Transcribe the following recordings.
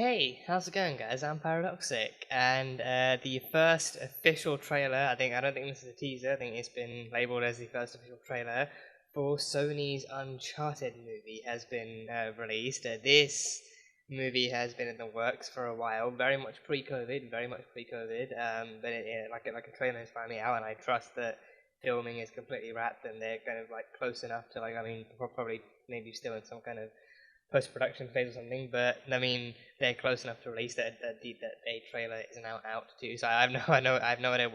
Hey, how's it going, guys? I'm Paradoxic, and the first official trailer, I don't think this is a teaser, I think it's been labeled as the first official trailer for Sony's Uncharted movie has been released. This movie has been in the works for a while, very much pre-COVID, but like a trailer is finally out, and I trust that filming is completely wrapped and they're kind of like close enough to probably maybe still in some kind of post-production phase or something, but I mean they're close enough to release that a trailer is now out too. So I have no idea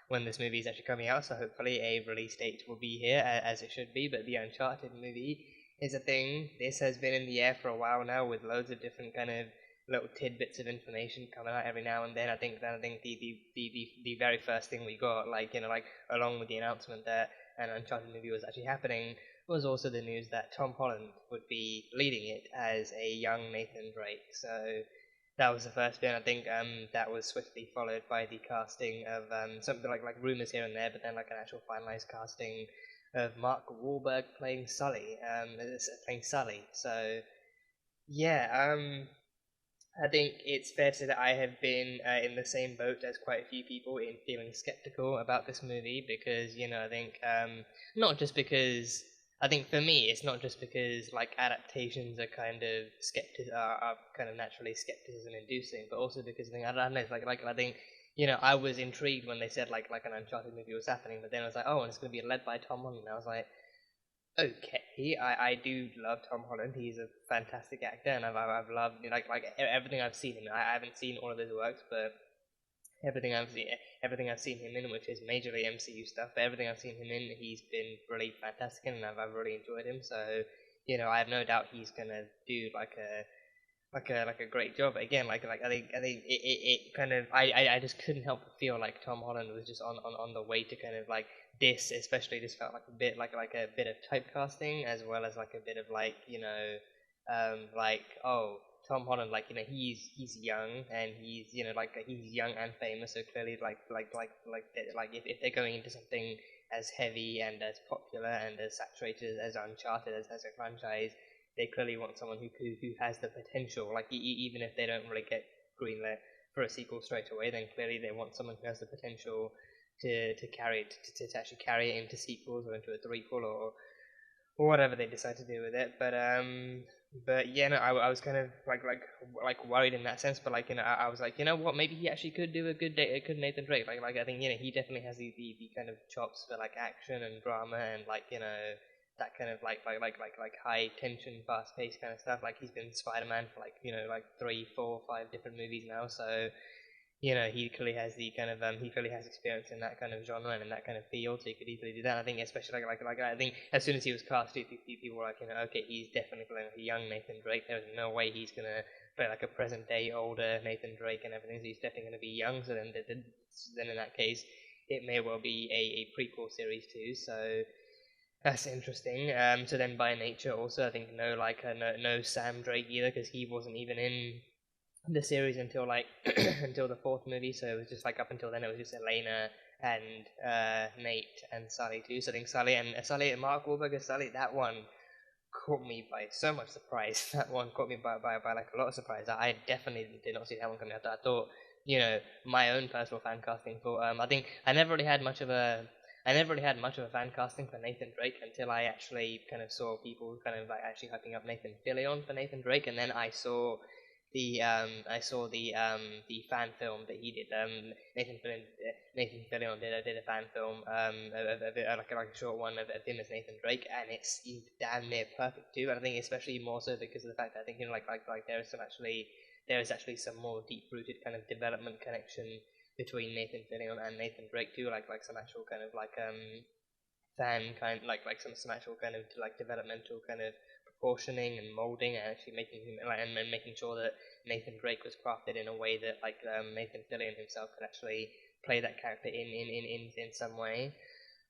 when this movie is actually coming out. So hopefully a release date will be here as it should be. But the Uncharted movie is a thing. This has been in the air for a while now with loads of different kind of little tidbits of information coming out every now and then. I think the very first thing we got, like along with the announcement that an Uncharted movie was actually happening, was also the news that Tom Holland would be leading it as a young Nathan Drake. So that was the first bit. I think that was swiftly followed by the casting of something like rumors here and there, but then like an actual finalized casting of Mark Wahlberg playing Sully. So yeah, I think it's fair to say that I have been in the same boat as quite a few people in feeling skeptical about this movie because, I think not just because I think for me it's not just because like adaptations are kind of are kind of naturally skepticism inducing, but also because I don't know, it's like I think I was intrigued when they said like an Uncharted movie was happening, but then I was like, oh, and it's going to be led by Tom Holland. And I was like, okay, I do love Tom Holland. He's a fantastic actor, and I've loved everything I've seen him. I haven't seen all of his works, but everything I've seen him in, which is majorly MCU stuff, but everything I've seen him in, he's been really fantastic, in, and I've really enjoyed him. So I have no doubt he's gonna do like a great job. But again, I think it kind of I just couldn't help but feel like Tom Holland was just on the way to kind of like this, especially just felt like a bit like a bit of typecasting as well as like a bit of like, oh, Tom Holland, he's young and he's young and famous, so clearly if they're going into something as heavy and as popular and as saturated as Uncharted as a franchise, they clearly want someone who has the potential. Like even if they don't really get greenlit for a sequel straight away, then clearly they want someone who has the potential to carry it to actually carry it into sequels or into a threequel or whatever they decide to do with it. But yeah, no, I was kind of like worried in that sense. But I was like, what, maybe he actually could do a good Nathan Drake. I think he definitely has the kind of chops for like action and drama and that kind of like high tension, fast paced kind of stuff. Like he's been Spider-Man for like 3, 4, 5 different movies now. So he clearly has the kind of he clearly has experience in that kind of genre and in that kind of field, so he could easily do that. I think especially I think as soon as he was cast, people were like, okay, he's definitely playing a young Nathan Drake. There's no way he's gonna play like a present day older Nathan Drake and everything. So he's definitely gonna be young. So then in that case, it may well be a prequel series too. So that's interesting. So then by nature also, I think no Sam Drake either, because he wasn't even in the series until until the fourth movie. So it was just like up until then it was just Elena and Nate and Sully too. So I think Sully and Mark Wahlberg as Sully, that one caught me by so much surprise. That one caught me by like a lot of surprise. I definitely did not see that one coming out. I thought, my own personal fan casting thought I think I never really had much of a fan casting for Nathan Drake until I actually kind of saw people kind of like actually hyping up Nathan Fillion for Nathan Drake, and then I saw the fan film that he did. Nathan Fillion did a fan film like a short one of him as Nathan Drake, and it's damn near perfect too. And I think especially more so because of the fact that I think there is actually some more deep rooted kind of development connection between Nathan Fillion and Nathan Drake too, like some actual kind of fan kind like some actual kind of like developmental kind of proportioning and molding and actually making him and making sure that Nathan Drake was crafted in a way that Nathan Fillion himself could actually play that character in some way.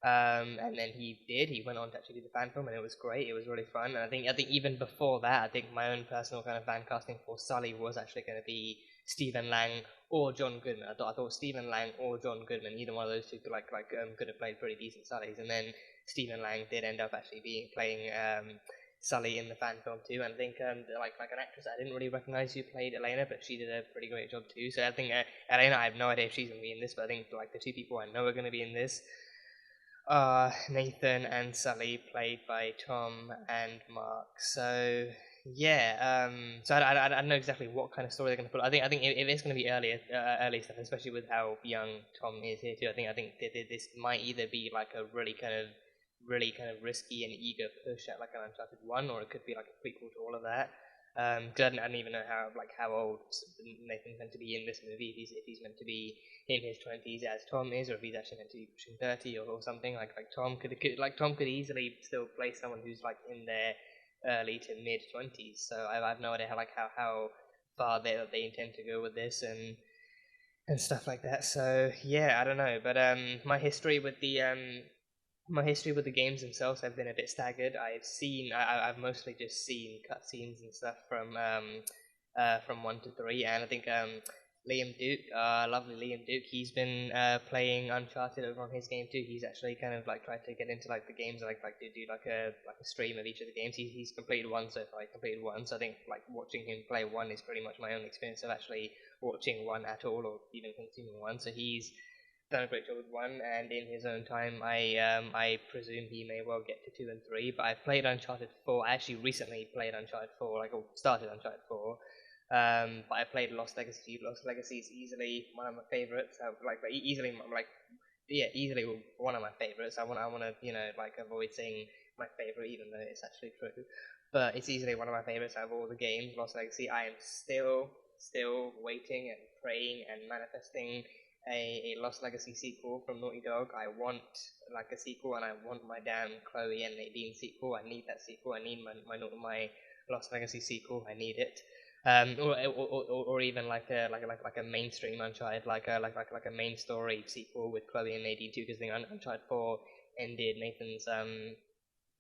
And then he did. He went on to actually do the fan film, and it was great. It was really fun. And I think even before that, I think my own personal kind of fan casting for Sully was actually going to be Stephen Lang or John Goodman. I thought Stephen Lang or John Goodman, either one of those two could have played pretty decent Sullys. And then Stephen Lang did end up actually being playing Sully in the fan film too, and I think like an actress I didn't really recognize who played Elena, but she did a pretty great job too. So I think Elena, I have no idea if she's gonna be in this, but I think like the two people I know are gonna be in this are Nathan and Sully, played by Tom and Mark. So yeah, so I don't know exactly what kind of story they're gonna put. I think if it's gonna be early stuff, especially with how young Tom is here too. I think this might either be like a really kind of risky and eager push at like an Uncharted 1, or it could be like a prequel to all of that. Cause I don't even know how old Nathan's meant to be in this movie. If he's meant to be in his 20s as Tom is, or if he's actually meant to be pushing 30 or something. Like Tom could easily still play someone who's like in their early to mid 20s. So I have no idea how far they intend to go with this and stuff like that. So yeah, I don't know. But my history with the games themselves have been a bit staggered. I've mostly just seen cutscenes and stuff from 1 to 3, and I think Liam Duke, lovely Liam Duke, he's been playing Uncharted over on his game too. He's actually kind of like tried to get into like the games, like to do like a stream of each of the games. He's completed one so far. So I think like watching him play 1 is pretty much my own experience of actually watching 1 at all, or even consuming 1. So he's done a great job with 1, and in his own time, I presume he may well get to 2 and 3. But I've played Uncharted 4. I actually recently played Uncharted 4, started Uncharted 4. But I played Lost Legacy. Lost Legacy is easily one of my favorites. Easily one of my favorites. I want to avoid saying my favorite, even though it's actually true. But it's easily one of my favorites out of all the games. Lost Legacy. I am still waiting and praying and manifesting a Lost Legacy sequel from Naughty Dog. I want like a sequel, and I want my damn Chloe and Nadine sequel. I need that sequel. I need my Lost Legacy sequel. I need it. Or even like a mainstream Uncharted, like a main story sequel with Chloe and Nadine too, because the Uncharted 4 ended Nathan's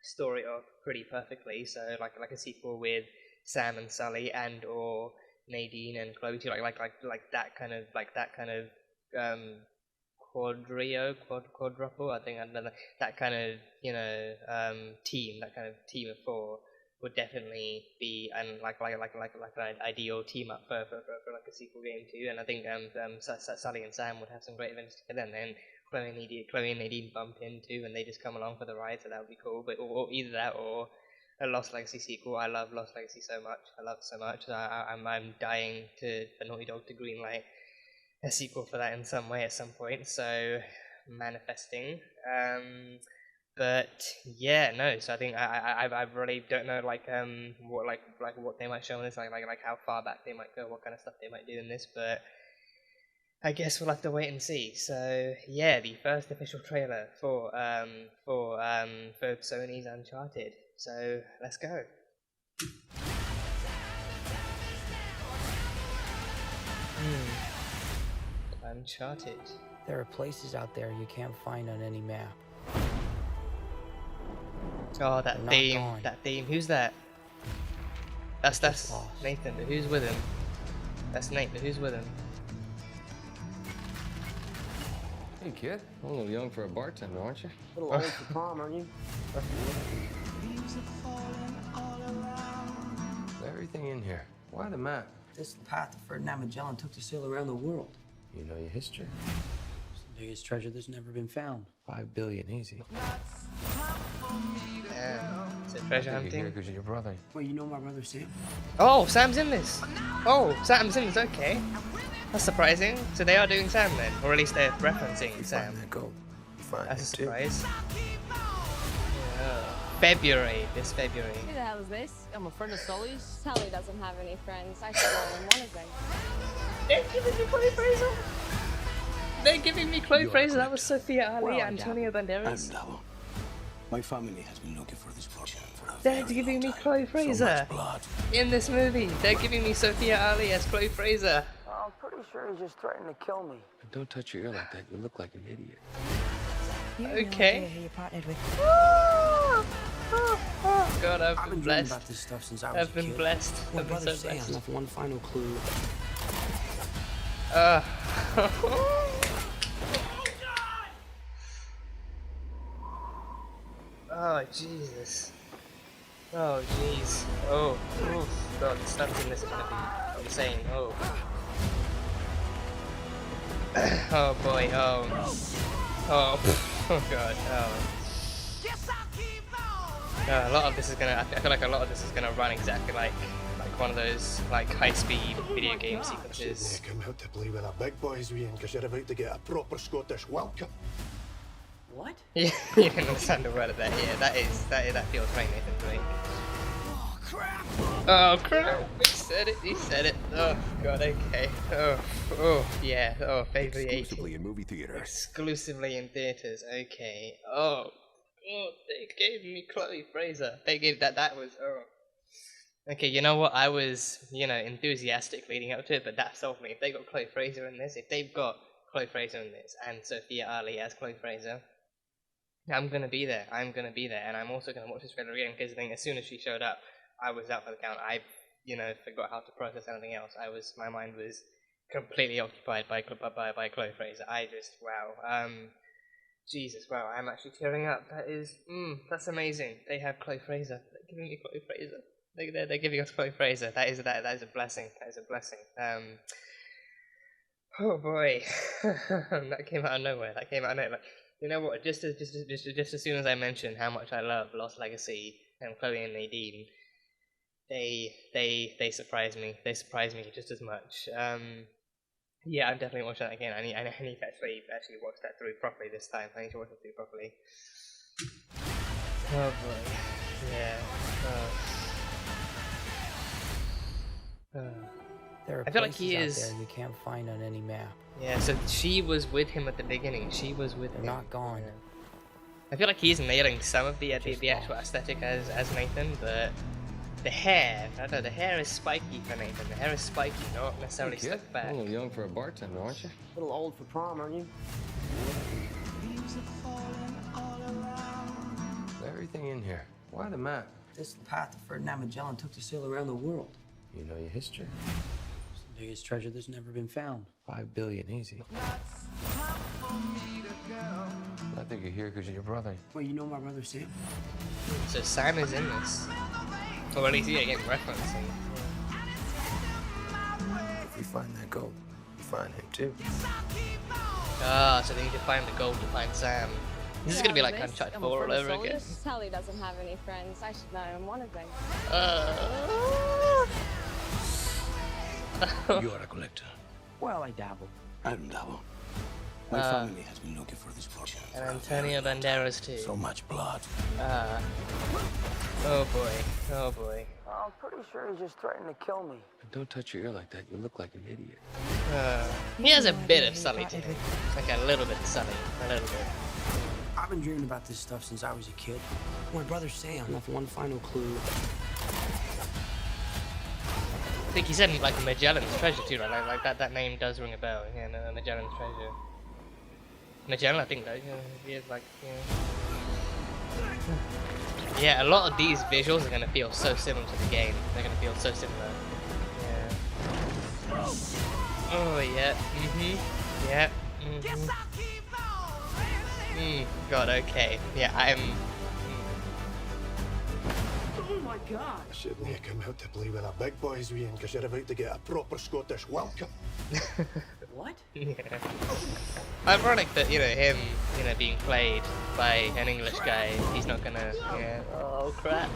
story off pretty perfectly. So like a sequel with Sam and Sully, and or Nadine and Chloe too, like that kind of quadruple. I think that kind of team, that kind of team of 4 would definitely be like an ideal team up for like a sequel game too. And I think Sully and Sam would have some great events together, and then Chloe and Nadine bump into and they just come along for the ride, so that would be cool. But or either that or a Lost Legacy sequel. I love Lost Legacy so much. I love it so much. I'm dying for Naughty Dog to greenlight a sequel for that in some way at some point. So manifesting. But yeah, no. So I think I really don't know what they might show in this, like how far back they might go, what kind of stuff they might do in this. But I guess we'll have to wait and see. So yeah, the first official trailer for Sony's Uncharted. So let's go. Uncharted. There are places out there you can't find on any map. Oh, that theme. Who's that? That's Nathan, but who's with him? That's Nate, but who's with him? Hey kid, a little young for a bartender, aren't you? A little old for prom, aren't you? Everything in here. Why the map? This is the path that Ferdinand Magellan took to sail around the world. You know your history? It's the biggest treasure that's never been found. 5 billion, easy. Is it treasure hunting? Because you're your brother. Well, you know my brother Sam? Oh, Sam's in this. Oh, Sam's in this. Okay, that's surprising. So they are doing Sam then, or at least they're referencing Sam. That's a surprise. February, this February. Who the hell is this? I'm a friend of Sully's. Sully doesn't have any friends. I should roll in one of them. They're giving me Chloe Frazer. They're giving me Chloe Frazer. That was Sophia Ali, Antonio Banderas. My family has been looking for this fortune for a They're very giving me long time. Chloe Frazer So much blood. in this movie. They're giving me Sophia Ali as Chloe Frazer. I'm pretty sure he's just threatening to kill me. Don't touch your ear like that. You look like an idiot. Okay. Who you partnered with. God, I've been been dreaming blessed. about this stuff since I was I've a been kid. blessed. My I've been brother so Sam blessed. left one final clue. Oh, Jesus. Oh jeez. Oh, oof. God, the stunts in this are gonna be insane. Oh. Oh boy. Oh. Oh. Oh god. Oh. A lot of this is gonna. I feel like a lot of this is gonna run exactly like one of those like high-speed video game sequences. Come out to play with the big boys, Ian, because you're about to get a proper Scottish welcome. What? Yeah, you can understand the word of that. Yeah, that feels right, Nathan Drake. Oh, crap! Oh crap! He said it. He said it. Oh god. Okay. Oh. Yeah. Oh, favorite. Exclusively in movie theaters. Exclusively in theaters. Okay. Oh. Oh, they gave me Chloe Frazer. They gave that. That was. Oh. Okay, you know what? I was, enthusiastic leading up to it, but that sold me. If they got Chloe Frazer in this, if they've got Chloe Frazer in this, and Sophia Ali as Chloe Frazer, I'm gonna be there. I'm gonna be there, and I'm also gonna watch this trailer again because I think as soon as she showed up, I was out for the count. I, forgot how to process anything else. My mind was completely occupied by Chloe Frazer. Wow. Jesus, wow. I'm actually tearing up. That's amazing. They have Chloe Frazer. They're giving me Chloe Frazer. They're giving us Chloe Frazer. That is a blessing. That is a blessing. Oh boy, that came out of nowhere. You know what? Just as soon as I mentioned how much I love Lost Legacy and Chloe and Nadine, they surprised me. They surprised me just as much. Yeah, I'm definitely watching that again. I need to actually watch that through properly this time. I need to watch it through properly. Oh boy. Yeah. There are I feel like places he out is. there you can't find on any map. Yeah, so she was with him at the beginning. She was with They're him. not gone. I feel like he's nailing some of the actual aesthetic as Nathan, but the hair, I don't know, the hair is spiky for Nathan. The hair is spiky, not necessarily Hey, kid, stuck back. you're a little young for a bartender, aren't you? A little old for prom, aren't you? Everything in here. Why the map? This is the path that Ferdinand Magellan took to sail around the world. You know your history. It's the biggest treasure that's never been found. 5 billion, easy. I think you're here because you're your brother. Well, you know my brother Sam? So Sam is in this. Or at least, again, referencing. If we find that gold, we find him too. Ah, so they need to find the gold to find Sam. This is gonna be like Uncharted 4 all over again. Sally doesn't have any friends. I should know I'm one of them. You are a collector. Well, I dabble. I don't dabble. My family has been looking for this fortune. And Antonio Banderas too. So much blood. Oh boy. Oh boy. I'm pretty sure he's just threatening to kill me. Don't touch your ear like that. You look like an idiot. He has a bit of Sully to him. Like a little bit of Sully. A little bit. I've been dreaming about this stuff since I was a kid. My brother Sam left one final clue. I think he said like Magellan's Treasure too, right? Like that name does ring a bell. Yeah, no, Magellan's Treasure. Magellan, I think though. Yeah, he is like. Yeah, a lot of these visuals are gonna feel so similar to the game. They're gonna feel so similar. Yeah. Oh yeah. Yeah. God. Okay. Yeah, I'm. Oh my God! I shouldn't have come out to play with the big boys, Ian, because you're about to get a proper Scottish welcome. What? Yeah. Ironic that him being played by an English guy. He's not gonna. Yeah. Oh crap.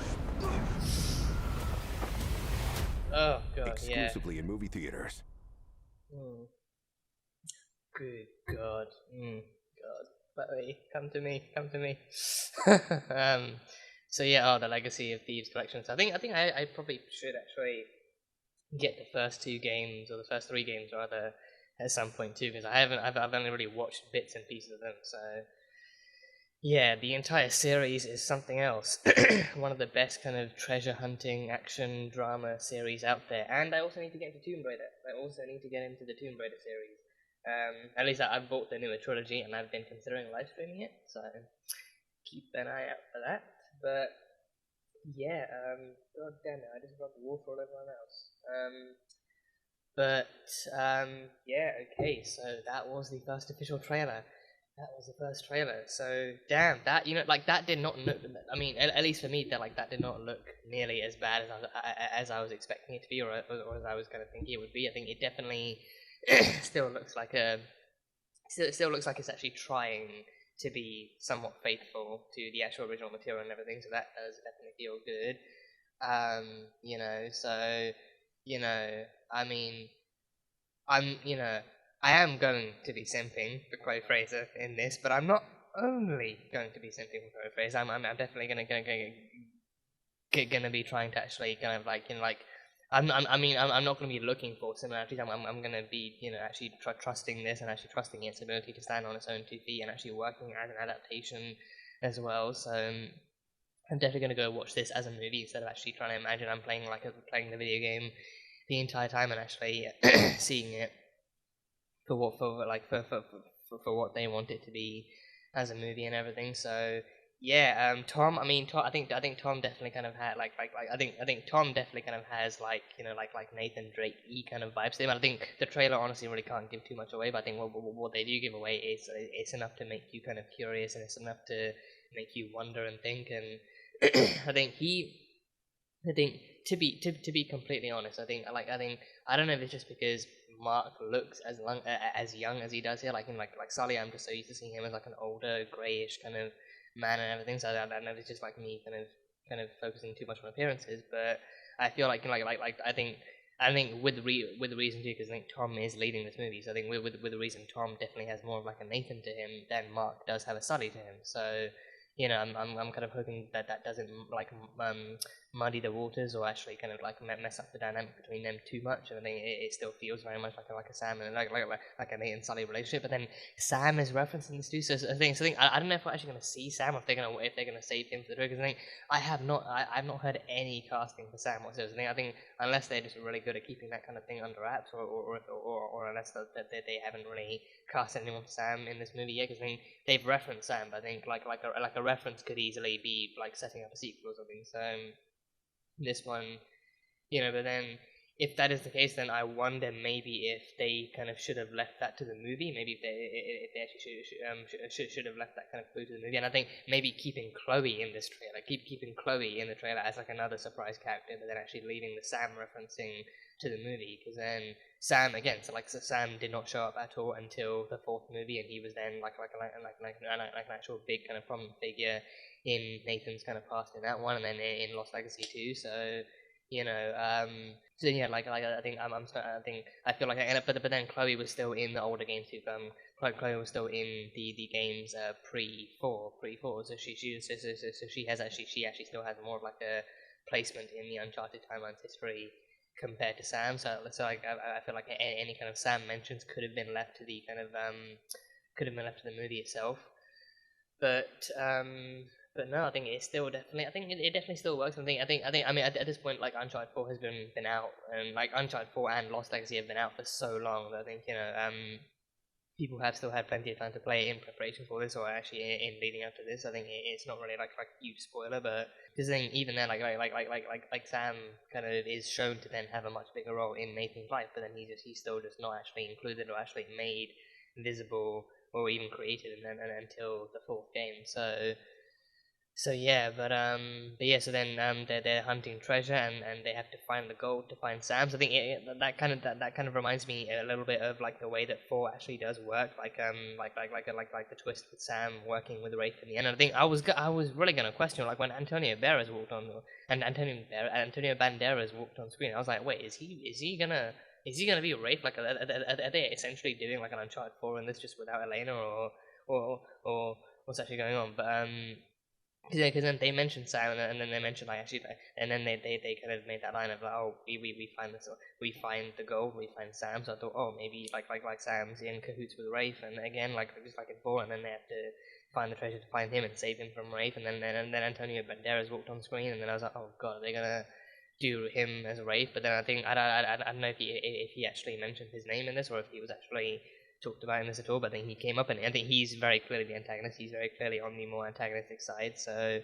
Oh god. Exclusively in movie theaters. Yeah. Good God. God. Chloe, come to me. Come to me. So yeah. Oh, the Legacy of Thieves collection. So I think I probably should actually get the first 2 games or the first 3 games rather at some point too, because I've only really watched bits and pieces of them. So yeah, the entire series is something else. One of the best kind of treasure hunting action drama series out there. And I also need to get into Tomb Raider. I also need to get into the Tomb Raider series. At least I've bought the newer trilogy and I've been considering live streaming it, so keep an eye out for that. But yeah, god damn it, I just rubbed water all over my mouse. Yeah, okay, so that was the first official trailer. That was the first trailer. So damn, that like that did not look. I mean, at least for me, that did not look nearly as bad as I was expecting it to be, or as I was kind of thinking it would be. I think it definitely still looks like still looks like it's actually trying to be somewhat faithful to the actual original material and everything. So that does definitely feel good. So I mean, I am going to be simping for Chloe Frazer in this, but I'm not only going to be simping for Chloe Frazer. I'm definitely gonna be trying to actually kind of I'm not going to be looking for similarities. I'm going to be actually trusting this and actually trusting its ability to stand on its own 2 feet and actually working as an adaptation as well. So I'm definitely going to go watch this as a movie instead of actually trying to imagine I'm playing the video game the entire time and actually seeing it for what they want it to be as a movie and everything. So yeah, Tom. I mean, Tom. I think Tom definitely kind of had I think Tom definitely kind of has like Nathan Drake y kind of vibes to him. I think the trailer honestly really can't give too much away, but I think what they do give away is it's enough to make you kind of curious and it's enough to make you wonder and think. And I think to be completely honest, I think I don't know if it's just because Mark looks as young as he does here. Like in Sully, I'm just so used to seeing him as like an older, greyish kind of man and everything. So I don't know if it's just like me kind of focusing too much on appearances. But I feel like I think with the reason too, because I think Tom is leading this movie. So I think with the reason Tom definitely has more of like a Nathan to him than Mark does have a Sully to him. So I'm kind of hoping that doesn't muddy the waters or actually kind of mess up the dynamic between them too much. And I think it still feels very much like a Sam and like a Nate and Sully relationship. But then Sam is referencing this too, so I think I don't know if we're actually going to see Sam or if they're going to save him for the trailer. Because I think I've not heard any casting for Sam whatsoever. I think unless they're just really good at keeping that kind of thing under wraps, or unless they haven't really cast anyone for Sam in this movie yet. Because I think they've referenced Sam, but I think like a reference could easily be like setting up a sequel or something. So this one, but then if that is the case, then I wonder maybe if they kind of should have left that to the movie. Maybe if they actually should have left that kind of clue to the movie. And I think maybe keeping Chloe in this trailer, keeping Chloe in the trailer as like another surprise character, but then actually leaving the Sam referencing to the movie, because then Sam again, so Sam did not show up at all until the fourth movie, and he was then like an actual big kind of prominent figure in Nathan's kind of past in that one, and then in Lost Legacy too. So so yeah, I think I feel like, but then Chloe was still in the older games too. Chloe was still in the games pre four, so she actually still has more of like a placement in the Uncharted timelines history compared to Sam. So I feel like any kind of Sam mentions could have been left to the movie itself. But no, I think it's still definitely. I think it definitely still works. I mean, at this point, like Uncharted 4 has been out, and like Uncharted 4 and Lost Legacy have been out for so long that I think people have still had plenty of time to play in preparation for this, or actually in leading up to this. I think it's not really like a huge spoiler, but because then even then, like Sam kind of is shown to then have a much bigger role in Nathan's life, but then he's still just not actually included or actually made visible or even created, and then until the fourth game. So yeah, so then they're hunting treasure and they have to find the gold to find Sam. So I think that kind of reminds me a little bit of like the way that 4 actually does work, like the twist with Sam working with Rafe in the end. And I think I was really gonna question like when Antonio Banderas walked on screen. I was like, wait, is he gonna be Rafe? Like, are they essentially doing like an Uncharted 4 in this just without Elena, or what's actually going on? But because then they mentioned Sam, and then they mentioned like actually, and then they kind of made that line of like, oh, we find this, we find the gold, we find Sam. So I thought, oh, maybe like Sam's in cahoots with Rafe, and again like just like in 4, and then they have to find the treasure to find him and save him from Rafe, and then Antonio Banderas walked on screen, and then I was like, oh god, are they gonna do him as Rafe? But then I think I don't know if he actually mentioned his name in this, or if he was actually talked about in this at all, but I think he came up, and I think he's very clearly the antagonist. He's very clearly on the more antagonistic side, so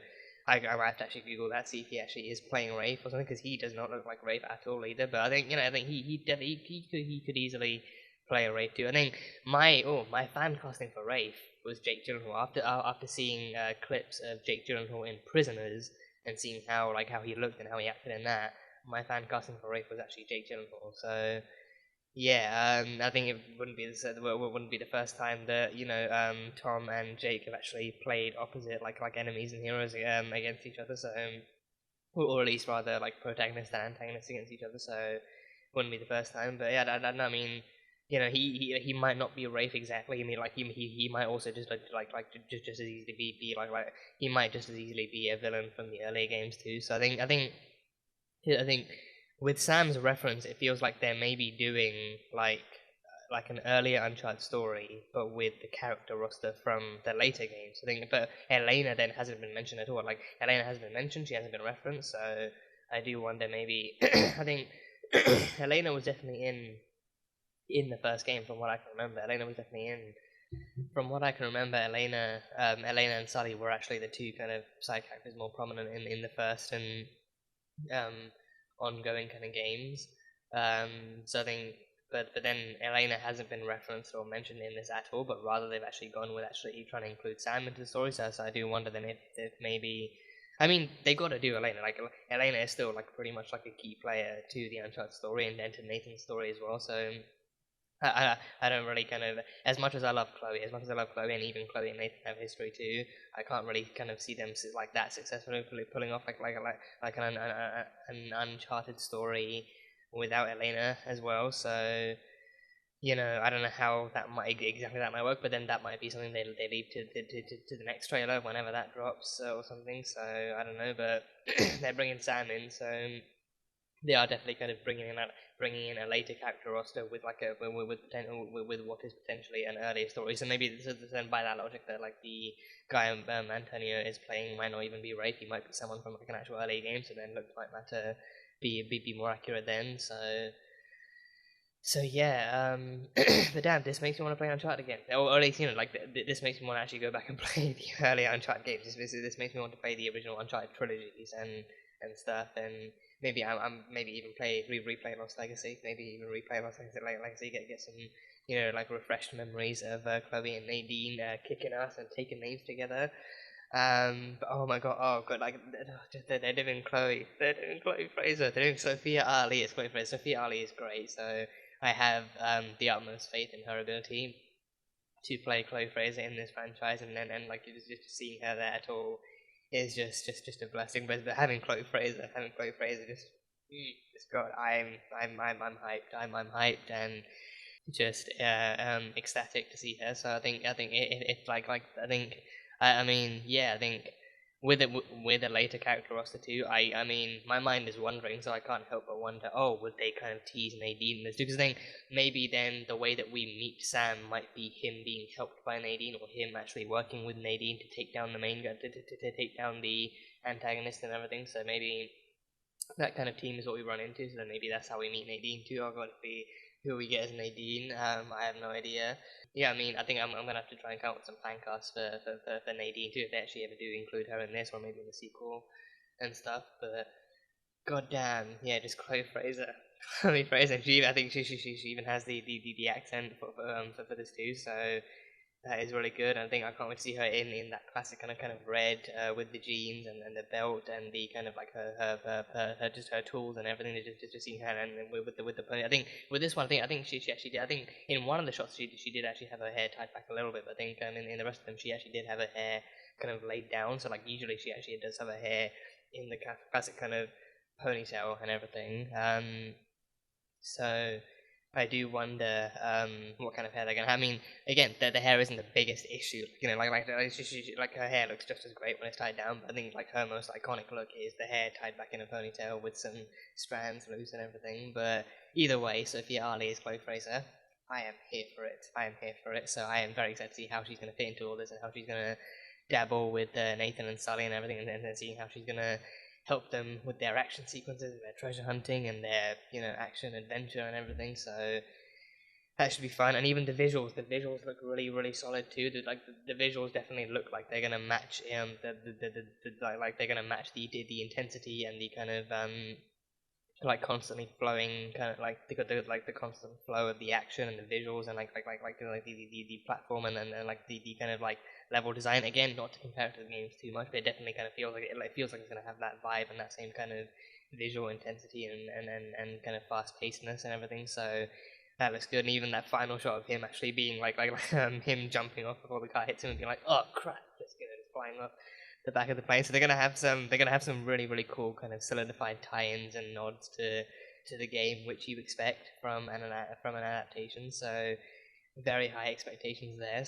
I might have to actually Google that, see if he actually is playing Rafe or something, because he does not look like Rafe at all either. But I think he could easily play Rafe too. I think my fan casting for Rafe was Jake Gyllenhaal. After seeing clips of Jake Gyllenhaal in Prisoners and seeing how he looked and how he acted in that, my fan casting for Rafe was actually Jake Gyllenhaal. So yeah, I think it wouldn't be the first time that Tom and Jake have actually played opposite like enemies and heroes against each other. So or at least rather like protagonists and antagonists against each other. So wouldn't be the first time. But yeah, I mean, he might not be Rafe exactly. I mean, like he might also just just as easily be like he might just as easily be a villain from the earlier games too. So I think with Sam's reference, it feels like they're maybe doing like an earlier Uncharted story, but with the character roster from the later games. I think, but Elena then hasn't been mentioned at all. Like Elena hasn't been mentioned; she hasn't been referenced. So I do wonder maybe. I think Elena was definitely in the first game, from what I can remember. Elena was definitely in. From what I can remember, Elena and Sully were actually the two kind of side characters more prominent in the first and ongoing kind of games. So I think, but then Elena hasn't been referenced or mentioned in this at all, but rather they've actually gone with actually trying to include Sam into the story. So I do wonder then if maybe, I mean, they got to do Elena. Like Elena is still like pretty much like a key player to the Uncharted story and then to Nathan's story as well. So I don't really kind of, as much as I love Chloe, and even Chloe and Nathan have history too, I can't really kind of see them like that successfully pulling off like an Uncharted story without Elena as well. So I don't know how that might work, but then that might be something they leave to the next trailer whenever that drops or something. So I don't know, but they're bringing Sam in, so they are definitely kind of bringing in a later character roster with with what is potentially an earlier story. So maybe then by that logic, that like the guy Antonio is playing might not even be Rafe. He might be someone from like an actual early game. So then looks might matter be more accurate then. So yeah, but damn, this makes me want to play Uncharted again. Or at least this makes me want to actually go back and play the earlier Uncharted games. This makes me want to play the original Uncharted trilogies and stuff, and maybe I'm maybe even replay Lost Legacy. Maybe even replay Lost Legacy. Get some like refreshed memories of Chloe and Nadine kicking ass and taking names together. But oh my god, like they're doing Chloe Frazer. They're doing Sophia Ali as Chloe Frazer. Sophia Ali is great, so I have the utmost faith in her ability to play Chloe Frazer in this franchise, and like just seeing her there at all is just a blessing. But having Chloe Frazer, just God, I'm hyped. I'm hyped and just ecstatic to see her. So I think if I think I mean yeah, I think with a later character roster too, I mean my mind is wondering, so I can't help but wonder, would they kind of tease Nadine in this too? Because I think maybe then the way that we meet Sam might be him being helped by Nadine, or him actually working with Nadine to take down the main guy, to take down the antagonist and everything. So maybe that kind of team is what we run into. So then maybe that's how we meet Nadine too. Oh god, who we get as Nadine, I have no idea. Yeah, I mean, I think I'm gonna have to try and come up with some fan casts for Nadine too, if they actually ever do include her in this, or maybe in the sequel and stuff. But goddamn, yeah, just Chloe Frazer. Chloe Frazer. I think she even has the accent for this too. So that is really good. I think I can't wait to see her in that classic kind of red with the jeans and the belt and the kind of like her just her tools and everything. Just seeing her and with the pony. I think with this one, I think she actually did. I think in one of the shots she did actually have her hair tied back a little bit. But I think in the rest of them she actually did have her hair kind of laid down. So like usually she actually does have her hair in the classic kind of ponytail and everything. So I do wonder what kind of hair they're gonna have. I mean, again, the hair isn't the biggest issue. Like her hair looks just as great when it's tied down. But I think like her most iconic look is the hair tied back in a ponytail with some strands loose and everything. But either way, Sophia Ali is Chloe Frazer. I am here for it. So I am very excited to see how she's gonna fit into all this and how she's gonna dabble with Nathan and Sully and everything, and then seeing how she's gonna help them with their action sequences, their treasure hunting, and their action adventure and everything. So that should be fun. And even the visuals look really really solid too. The visuals definitely look like they're gonna match like they're gonna match the intensity and the kind of like constantly flowing, kind of like the constant flow of the action and the visuals and the platform and like the kind of like level design. Again, not to compare it to the games too much, but it definitely kind of feels like it feels like it's gonna have that vibe and that same kind of visual intensity and kind of fast pacedness and everything. So that looks good. And even that final shot of him actually being him jumping off before the car hits him and being like, oh crap, just flying off the back of the plane. So they're gonna have some really cool kind of solidified tie-ins and nods to the game, which you expect from an adaptation. So very high expectations there.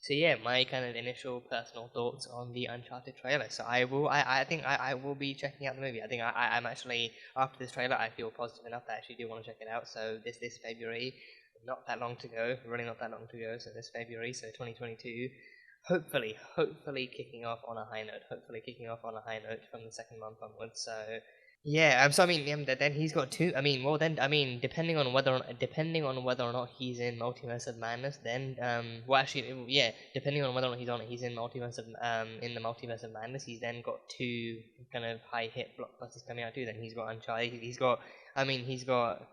So yeah, my kind of initial personal thoughts on the Uncharted trailer. So I think I will be checking out the movie. I think I'm actually, after this trailer, I feel positive enough that I actually do want to check it out. So this February, not that long to go, really not that long to go. So this February, so 2022, hopefully kicking off on a high note. Hopefully kicking off on a high note from the second month onwards. So yeah, so I mean, then he's got two. I mean, well, then I mean, depending on whether or not he's in Multiverse of Madness, then well, actually, yeah, depending on whether or not he's in in the Multiverse of Madness, he's then got two kind of high hit blockbusters coming out too. Then he's got Uncharted. He's got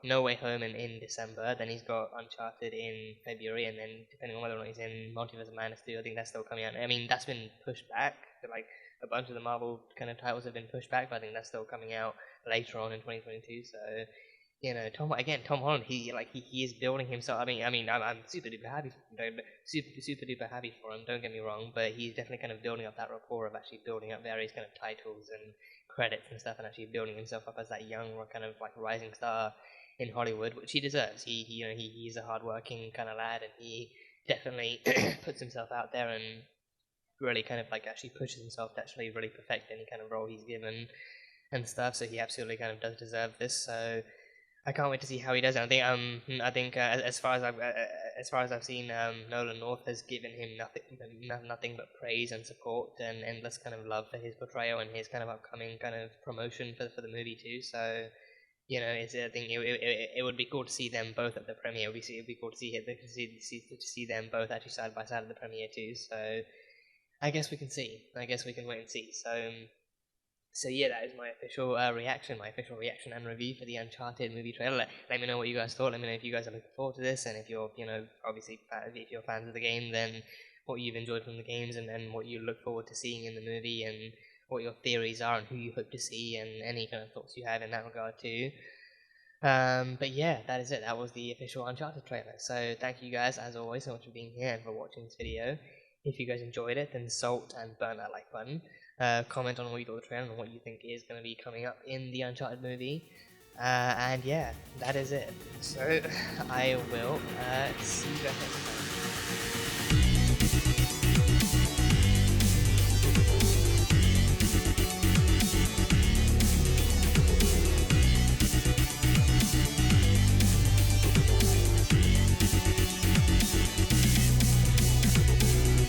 No Way Home in December. Then he's got Uncharted in February, and then depending on whether or not he's in Multiverse of Madness too, I think that's still coming out. I mean, that's been pushed back. Like, a bunch of the Marvel kind of titles have been pushed back, but I think that's still coming out later on in 2022. So, you know, Tom Holland, he is building himself. I mean, I'm super duper happy for him. Super duper happy for him. Don't get me wrong, but he's definitely kind of building up that rapport of actually building up various kind of titles and credits and stuff, and actually building himself up as that young kind of like rising star in Hollywood, which he deserves. He's a hardworking kind of lad, and he definitely puts himself out there and really kind of like actually pushes himself to actually really perfect any kind of role he's given and stuff. So he absolutely kind of does deserve this. So I can't wait to see how he does. And I think as far as I've seen, Nolan North has given him nothing but praise and support and endless kind of love for his portrayal and his kind of upcoming kind of promotion for the movie too. So, you know, I think it would be cool to see them both at the premiere. It'd be cool to see them both actually side by side at the premiere too. So I guess we can see. I guess we can wait and see. So yeah, that is my official reaction and review for the Uncharted movie trailer. Let me know what you guys thought. Let me know if you guys are looking forward to this, and if you're, you know, obviously if you're fans of the game, then what you've enjoyed from the games, and what you look forward to seeing in the movie, and what your theories are, and who you hope to see, and any kind of thoughts you have in that regard too. But yeah, that is it. That was the official Uncharted trailer. So thank you guys, as always, so much for being here and for watching this video. If you guys enjoyed it, then salt and burn that like button. Comment on what you thought of the trailer and what you think is going to be coming up in the Uncharted movie. And yeah, that is it. So I will see you guys next time.